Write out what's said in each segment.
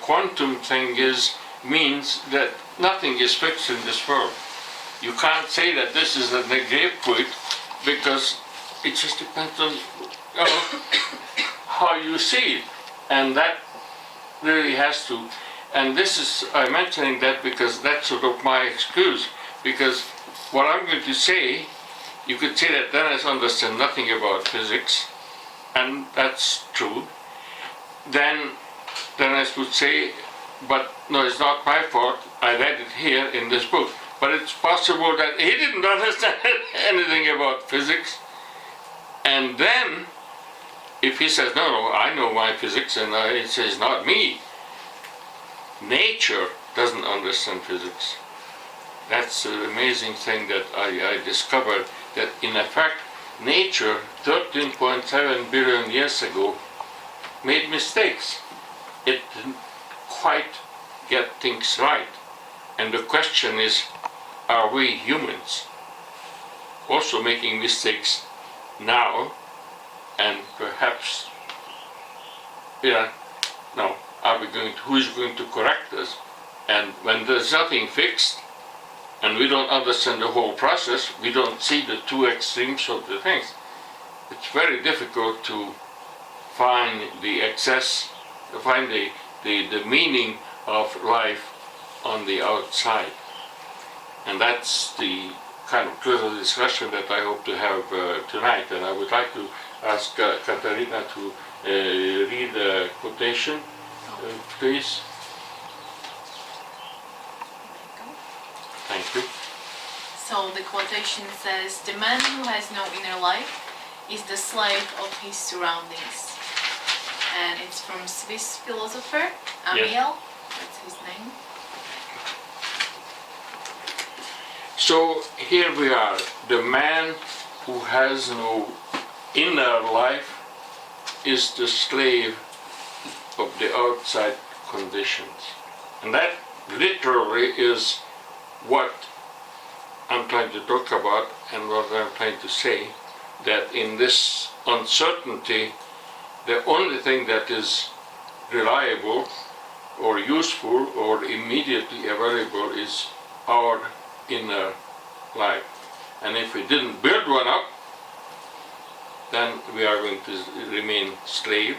quantum thing means that nothing is fixed in this world. You can't say that this is a grapefruit because it just depends on how you see it. And that really has to, and this is, I'm mentioning that because that's sort of my excuse, because what I'm going to say, you could say that Dennis understands nothing about physics, and that's true. Then Dennis would say, but no, it's not my fault, I read it here in this book. But it's possible that he didn't understand anything about physics. And then, if he says, no, I know my physics, and it says, not me. Nature doesn't understand physics. That's an amazing thing that I discovered, that in effect, nature, 13.7 billion years ago, made mistakes. It didn't quite get things right. And the question is, are we humans also making mistakes now, and perhaps, now, who is going to correct us? And when there's nothing fixed, and we don't understand the whole process, we don't see the two extremes of the things. It's very difficult to find the meaning of life on the outside. And that's the kind of clear discussion that I hope to have tonight. And I would like to ask Katarina to read a quotation, please. Thank you. So the quotation says, "The man who has no inner life is the slave of his surroundings." And it's from Swiss philosopher Amiel. Yes. That's his name. So here we are, the man who has no inner life is the slave of the outside conditions. And that literally is what I'm trying to talk about and what I'm trying to say, that in this uncertainty, the only thing that is reliable or useful or immediately available is our inner life. And if we didn't build one up, then we are going to remain slave.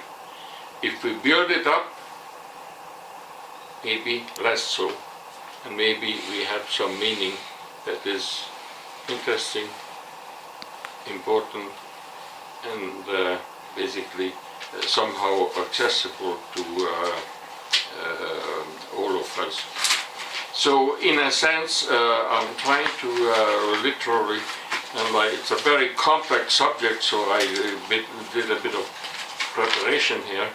If we build it up, maybe less so, and maybe we have some meaning that is interesting, important, and basically somehow accessible to all of us. So in a sense, I'm trying to literally, and it's a very complex subject, so I did a bit of preparation here,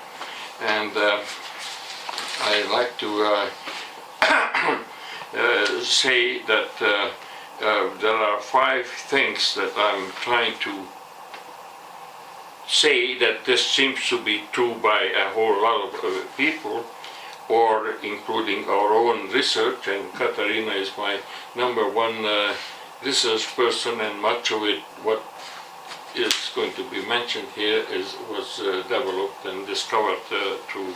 and I'd like to say that there are 5 things that I'm trying to say that this seems to be true by a whole lot of people, or including our own research, and Katarina is my #1 research person, and much of it, what is going to be mentioned here, was developed and discovered through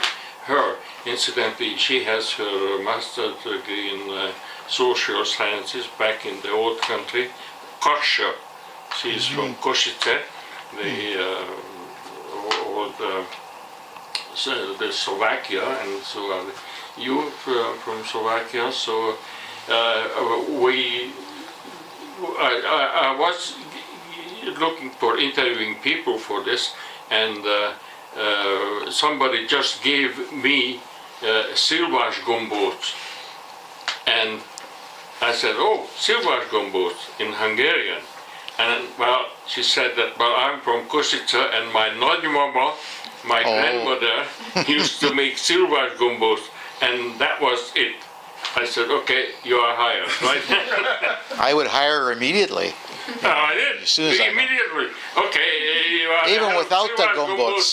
her. Incidentally, she has her master's degree in social sciences back in the old country, Korsha. She is from Košice, the old the Slovakia, and so are you from Slovakia. So I was looking for interviewing people for this, and somebody just gave me Szilvás gombóc, and I said, "Oh, Szilvás gombóc," in Hungarian. And well, she said that, well, I'm from Košice, and my nagymama, my grandmother, used to make Szilvás gombóc, and that was it. I said, okay, you are hired, right? I would hire her immediately. I did. As soon as immediately. Okay, you are even without the Szilvás gombóc.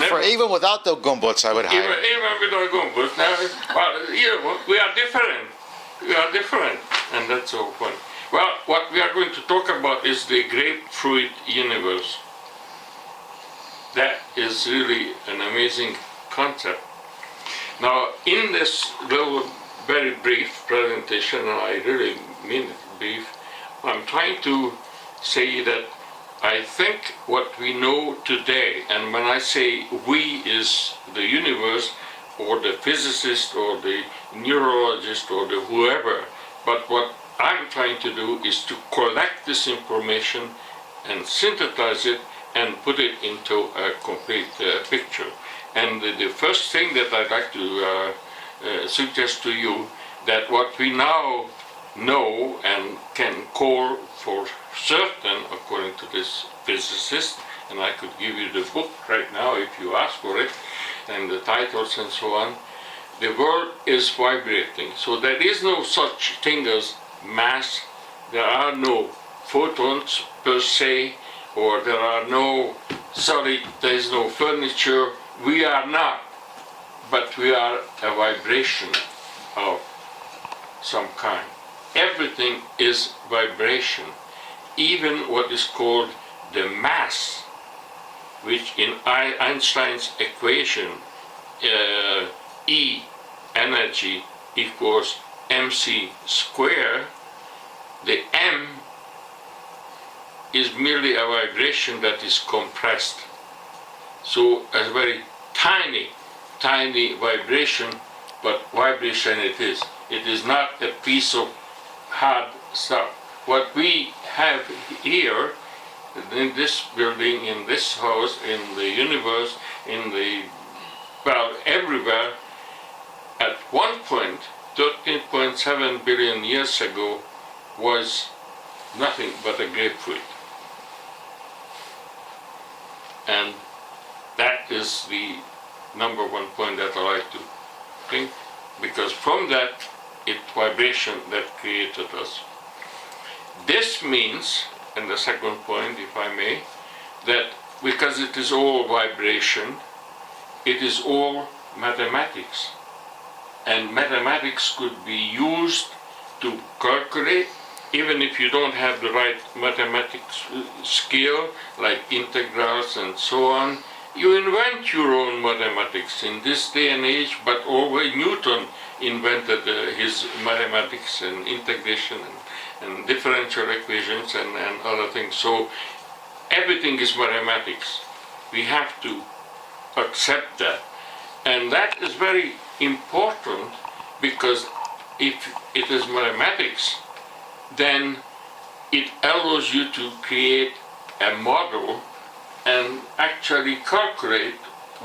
Never- Even without the gombóc, I would hire her. Even without gombóc. Now, well, we are different. We are different, and that's the whole point. Well, what we are going to talk about is the grapefruit universe. That is really an amazing concept. Now, in this little, very brief presentation, and I really mean it brief, I'm trying to say that I think what we know today, and when I say we is the universe, or the physicist, or the neurologist, or the whoever, but what I'm trying to do is to collect this information and synthesize it and put it into a complete picture. And the first thing that I'd like to suggest to you, that what we now know and can call for certain, according to this physicist, and I could give you the book right now if you ask for it, and the titles and so on, the world is vibrating. So there is no such thing as mass, there are no photons per se, or there are no solid, there is no furniture. We are not, but we are a vibration of some kind. Everything is vibration, even what is called the mass, which in Einstein's equation, E, energy, equals mc square, the m is merely a vibration that is compressed. So a very tiny, tiny vibration, but vibration it is. It is not a piece of hard stuff. What we have here, in this building, in this house, in the universe, in the, well, everywhere, at one point, 13.7 billion years ago, was nothing but a grapefruit. And that is the number one point that I like to think, because from that, it's vibration that created us. This means, and the second point, if I may, that because it is all vibration, it is all mathematics. And mathematics could be used to calculate, even if you don't have the right mathematics skill, like integrals and so on. You invent your own mathematics in this day and age, but always Newton invented his mathematics and integration and differential equations and other things. So everything is mathematics. We have to accept that. And that is very important, because if it is mathematics, then it allows you to create a model and actually calculate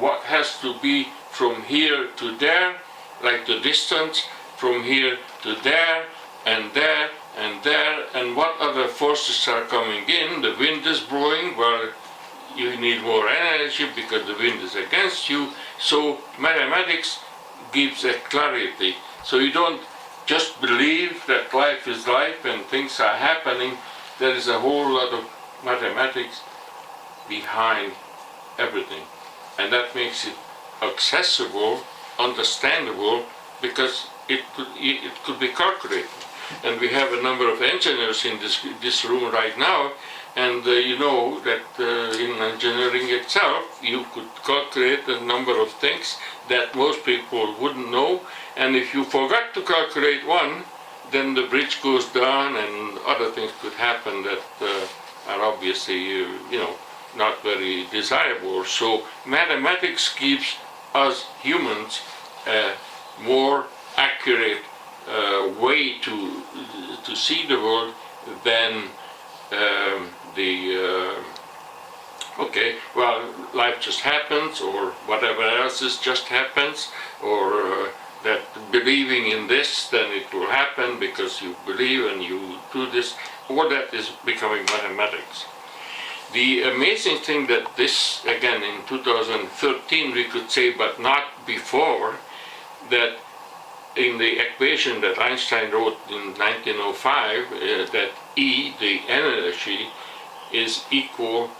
what has to be from here to there, like the distance from here to there, and there, and there, and what other forces are coming in. The wind is blowing, well, you need more energy because the wind is against you. So mathematics gives a clarity. So you don't just believe that life is life and things are happening. There is a whole lot of mathematics behind everything. And that makes it accessible, understandable, because it could be calculated. And we have a number of engineers in this room right now, and you know that in engineering itself, you could calculate a number of things that most people wouldn't know, and if you forgot to calculate one, then the bridge goes down and other things could happen that are obviously, not very desirable. So mathematics gives us humans a more accurate way to see the world than life just happens, or whatever else just happens, or that believing in this, then it will happen because you believe and you do this. All that is becoming mathematics. The amazing thing that this, again, in 2013 we could say, but not before, that in the equation that Einstein wrote in 1905, that E, the energy, is equal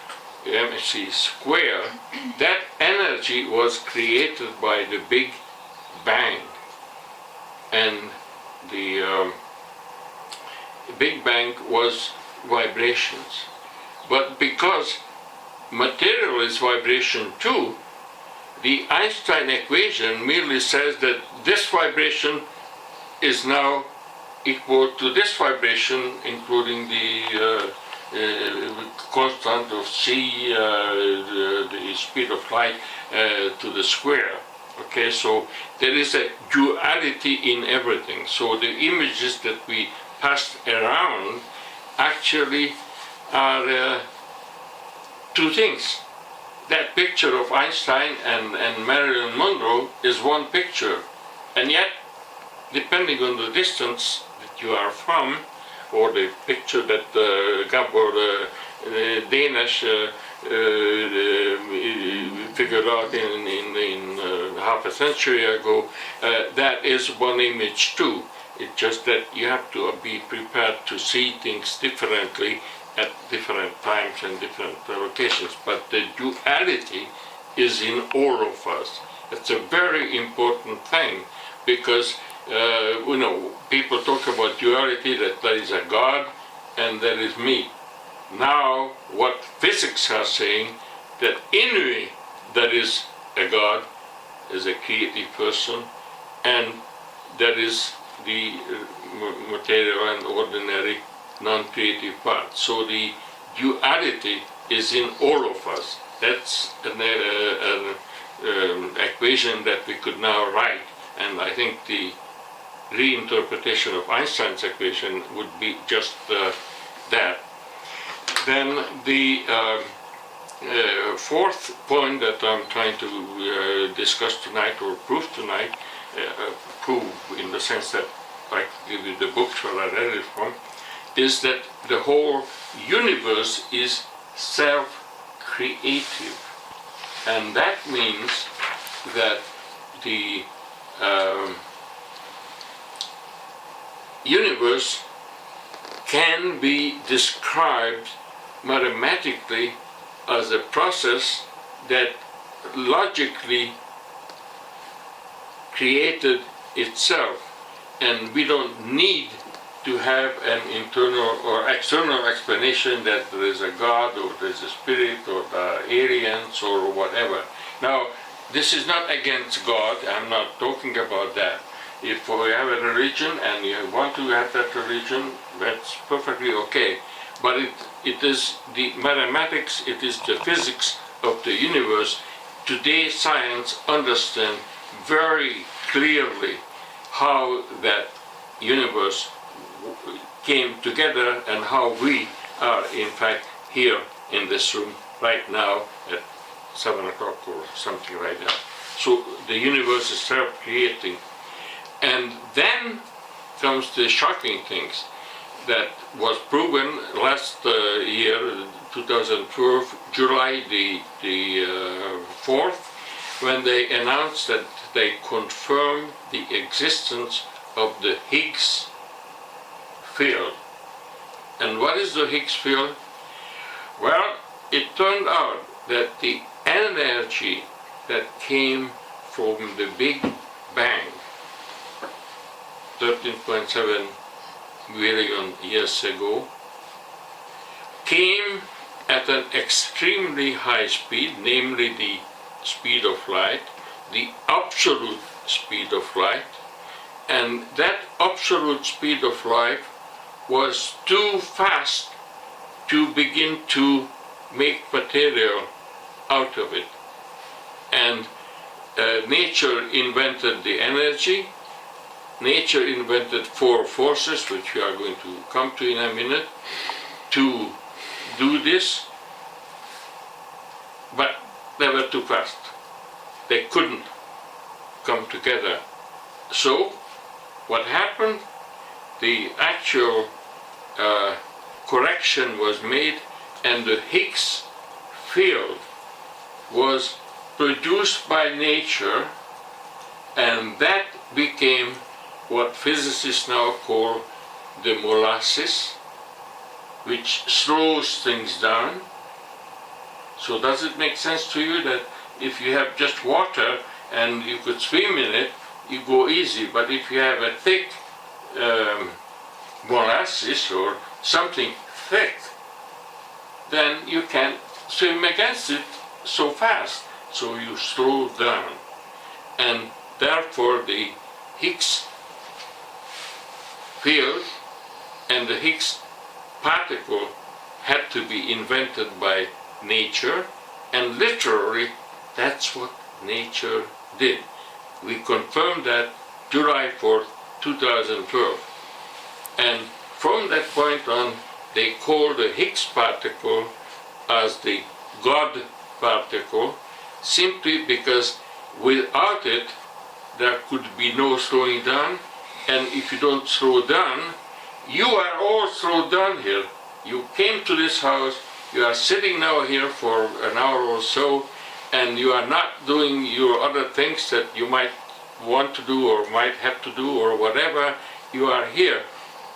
mc square, that energy was created by the Big Bang. And the Big Bang was vibrations. But because material is vibration too, The Einstein equation merely says that this vibration is now equal to this vibration, including the constant of c, the speed of light, to the square. Okay, so there is a duality in everything. So the images that we passed around actually are two things. That picture of Einstein and Marilyn Monroe is one picture, and yet, depending on the distance that you are from, or the picture that Gabor Danish figured out in half a century ago, that is one image too. It's just that you have to be prepared to see things differently at different times and different locations. But the duality is in all of us. It's a very important thing, because people talk about duality, that there is a God and there is me. Now, what physics are saying, that anyway there is a God, is a creative person, and there is the material and ordinary non-creative part. So the duality is in all of us. That's an equation that we could now write, and I think the reinterpretation of Einstein's equation would be just that. Then the fourth point that I'm trying to discuss tonight, or prove tonight, prove in the sense that I give you the books where I read it from, is that the whole universe is self-creative. And that means that the universe can be described mathematically as a process that logically created itself, and we don't need to have an internal or external explanation that there is a God or there is a spirit or aliens or whatever. Now, this is not against God. I'm not talking about that. If we have a religion and you want to have that religion, that's perfectly okay. But it is the mathematics, it is the physics of the universe. Today, science understands very clearly how that universe came together and how we are, in fact, here in this room right now at 7 o'clock or something like that. So the universe is self-creating. And then comes the shocking things that was proven last year, 2012, July the 4th, when they announced that they confirmed the existence of the Higgs field. And what is the Higgs field? Well, it turned out that the energy that came from the Big Bang 13.7 billion years ago came at an extremely high speed, namely the speed of light, the absolute speed of light, and that absolute speed of light was too fast to begin to make material out of it. And nature invented the energy. Nature invented four forces, which we are going to come to in a minute, to do this, but they were too fast. They couldn't come together. So, what happened? The actual correction was made, and the Higgs field was produced by nature, and that became what physicists now call the molasses, which slows things down. So does it make sense to you that if you have just water and you could swim in it, you go easy, but if you have a thick molasses or something thick, then you can't swim against it so fast. so you slow down. And therefore the Higgs field and the Higgs particle had to be invented by nature, and literally that's what nature did. We confirmed that July 4th, 2012. And from that point on, they call the Higgs particle as the God particle, simply because without it, there could be no slowing down. And if you don't slow down, you are all slowed down here. You came to this house, you are sitting now here for an hour or so, and you are not doing your other things that you might want to do or might have to do or whatever. You are here,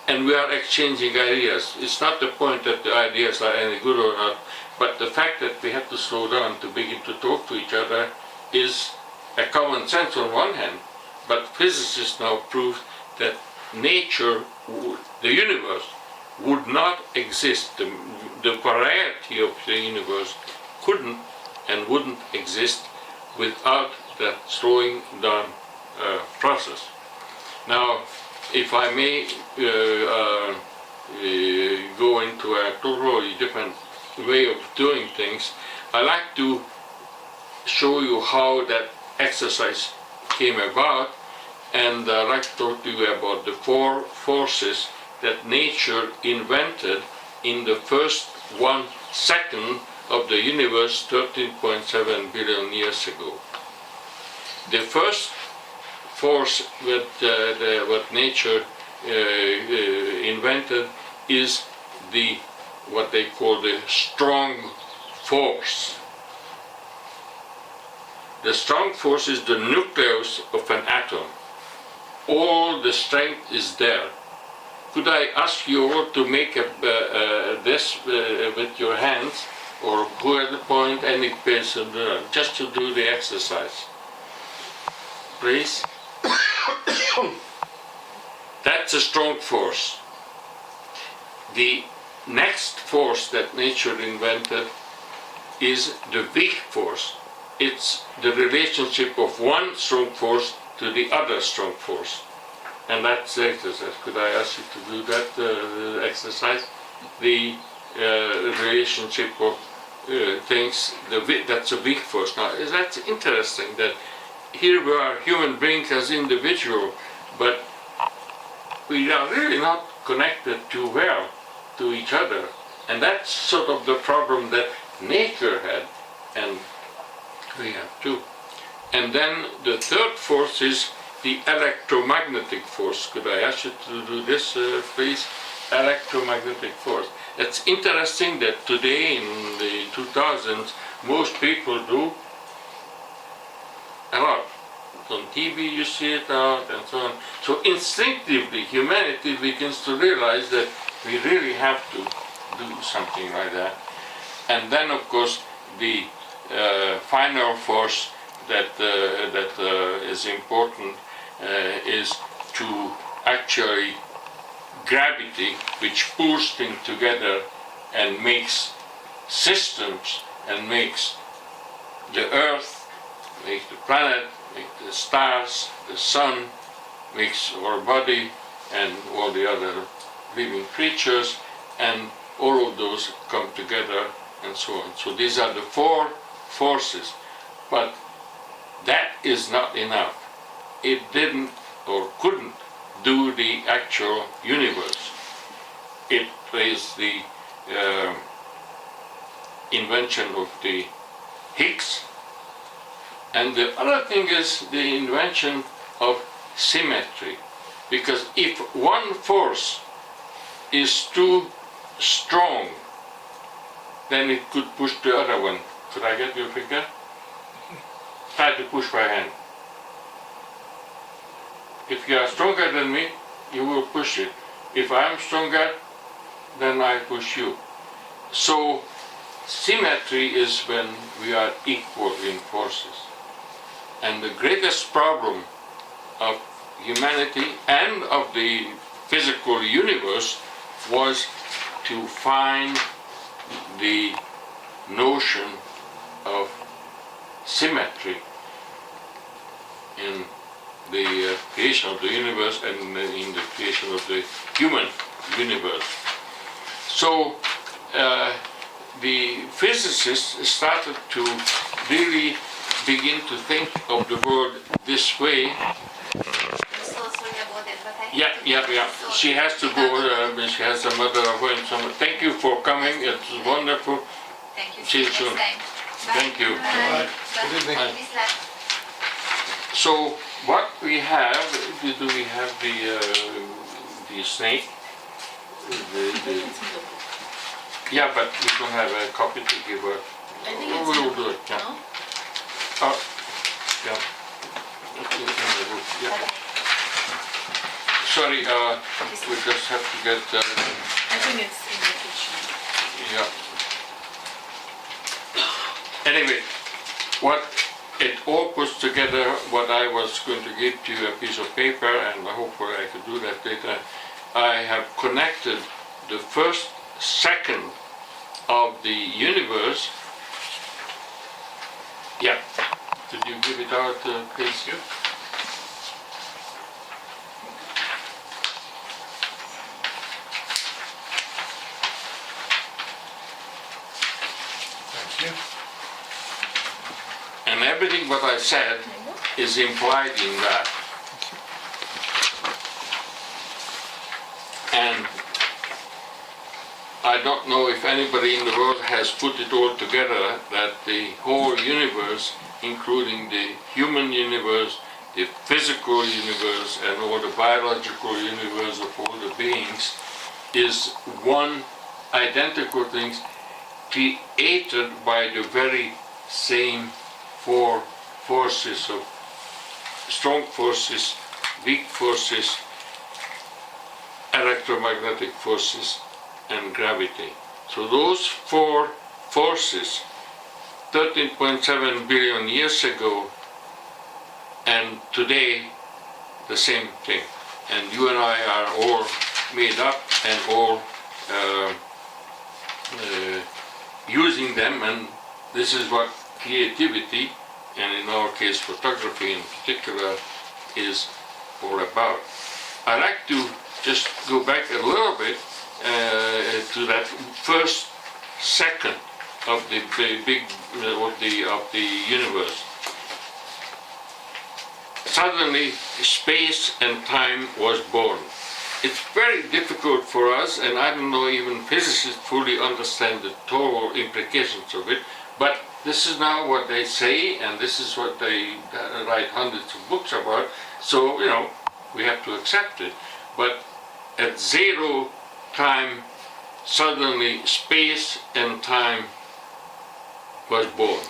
and we are exchanging ideas. It's not the point that the ideas are any good or not, but the fact that we have to slow down to begin to talk to each other is a common sense on one hand, but physicists now prove that nature, the universe, would not exist. The variety of the universe couldn't and wouldn't exist without that slowing down process. Now, if I may go into a totally different way of doing things, I like to show you how that exercise came about, and I'd like to talk to you about the four forces that nature invented in the first 1 second of the universe 13.7 billion years ago. The first force what nature invented is what they call the strong force. The strong force is the nucleus of an atom. All the strength is there. Could I ask you all to make this with your hands, or who at the point, any person, just to do the exercise? Please. That's a strong force. The next force that nature invented is the weak force. It's the relationship of one strong force to the other strong force. And that's the exercise. Could I ask you to do that exercise? The relationship of things, that's a weak force. Now, that's interesting that here we are human beings as individual, but we are really not connected too well to each other. And that's sort of the problem that nature had, and we have too. And then the third force is the electromagnetic force. Could I ask you to do this, please? Electromagnetic force. It's interesting that today in the 2000s, most people do a lot. On TV you see it out and so on. So instinctively, humanity begins to realize that we really have to do something like that. And then, of course, the final force that is important is to actually gravity, which pulls things together and makes systems and makes the earth, makes the planet, makes the stars, the sun, makes our body and all the other living creatures, and all of those come together and so on. So these are the four forces, but that is not enough. It didn't or couldn't do the actual universe. It is the invention of the Higgs, and the other thing is the invention of symmetry, because if one force is too strong, then it could push the other one. Could I get your finger? Try to push my hand. If you are stronger than me, you will push it. If I am stronger, then I push you. So symmetry is when we are equal in forces. And the greatest problem of humanity and of the physical universe was to find the notion of symmetry in the creation of the universe and in the creation of the human universe. So the physicists started to really begin to think of the world this way. Yeah. She has to go. She has some other appointment. Thank you for coming. It's wonderful. Thank you. See you soon. Thank you. Good evening. So what we have, do we have the snake? Yeah, but we don't have a copy to give her. I think it's We'll in do the it, book, yeah. no? Oh, yeah. It's in the book, yeah. Sorry, we just have to get, I think it's in the kitchen. yeah. Anyway, what it all puts together, what I was going to give to you a piece of paper, and hopefully I could do that later. I have connected the first second of the universe. Yeah. Could you give it out, please? Thank you. And everything what I said is implied in that. And I don't know if anybody in the world has put it all together, that the whole universe, including the human universe, the physical universe, and all the biological universe of all the beings, is one identical thing created by the very same four forces of strong forces, weak forces, electromagnetic forces, and gravity. So those four forces, 13.7 billion years ago and today, the same thing. And you and I are all made up and all using them, and this is what creativity, and in our case photography in particular, is all about. I'd like to just go back a little bit to that first second of the big of the universe. Suddenly, space and time was born. It's very difficult for us, and I don't know even physicists fully understand the total implications of it, but this is now what they say, and this is what they write hundreds of books about, so, you know, we have to accept it. But at zero time, suddenly space and time was born.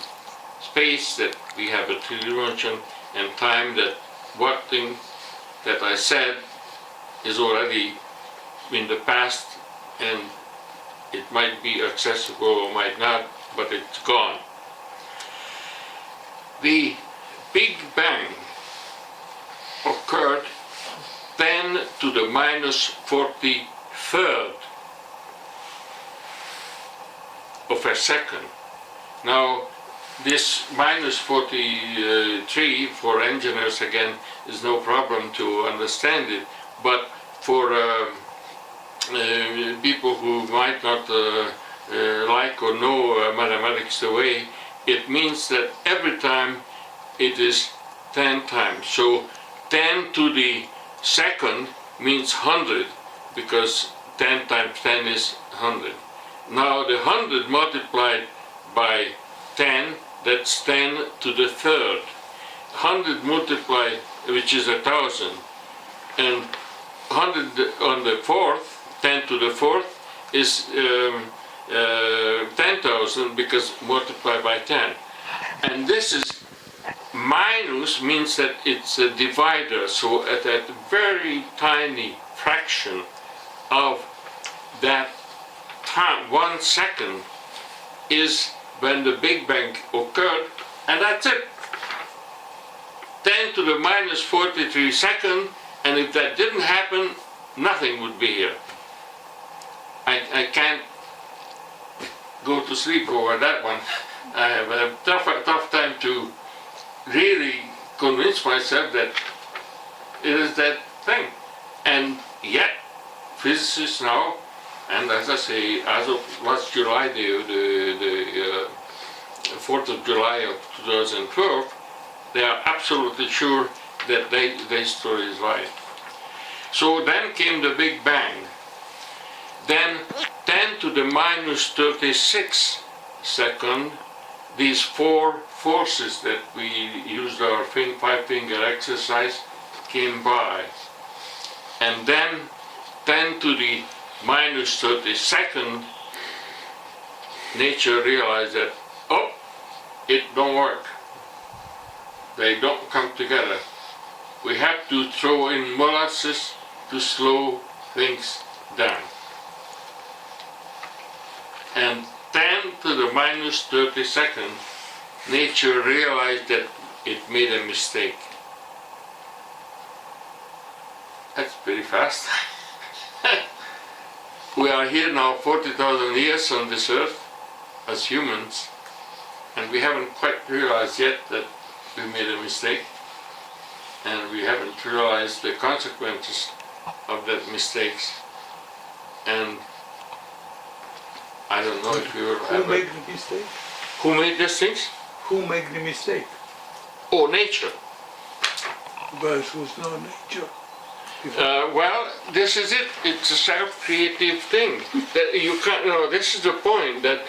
Space that we have a three-dimension, and time that what thing that I said is already in the past, and it might be accessible or might not, but it's gone. The Big Bang occurred 10 to the minus 43rd of a second. Now, this minus 43 for engineers again is no problem to understand it, but for people who might not like or know mathematics the way, it means that every time it is 10 times. So 10 to the second means 100, because 10 times 10 is 100. Now the 100 multiplied by 10, that's 10 to the third. 100 multiplied, which is 1,000, and 100 on the fourth, 10 to the fourth, is 10,000, because multiplied by 10. And this is minus, means that it's a divider, so at that very tiny fraction of that time, 1 second, is when the Big Bang occurred, and that's it. 10 to the minus 43 second, and if that didn't happen, nothing would be here. I can't go to sleep over that one. I have a tough time to really convince myself that it is that thing. And yet, physicists now, and as I say, as of last July, the 4th of July of 2012, they are absolutely sure that their story is right. So then came the Big Bang. Then 10 to the minus 36 second, these four forces that we used our five-finger exercise came by. And then 10 to the minus 32nd, nature realized that, oh, it don't work. They don't come together. We have to throw in molasses to slow things down. And 10 to the minus 32nd, nature realized that it made a mistake. That's pretty fast. We are here now 40,000 years on this earth as humans, and we haven't quite realized yet that we made a mistake, and we haven't realized the consequences of that mistakes. And I don't know if you Who ever... made the mistake? Who made these things? Who made the mistake? Oh, nature. But it was no nature. Well, this is it. It's a self-creative thing. That you can't. No, this is the point. That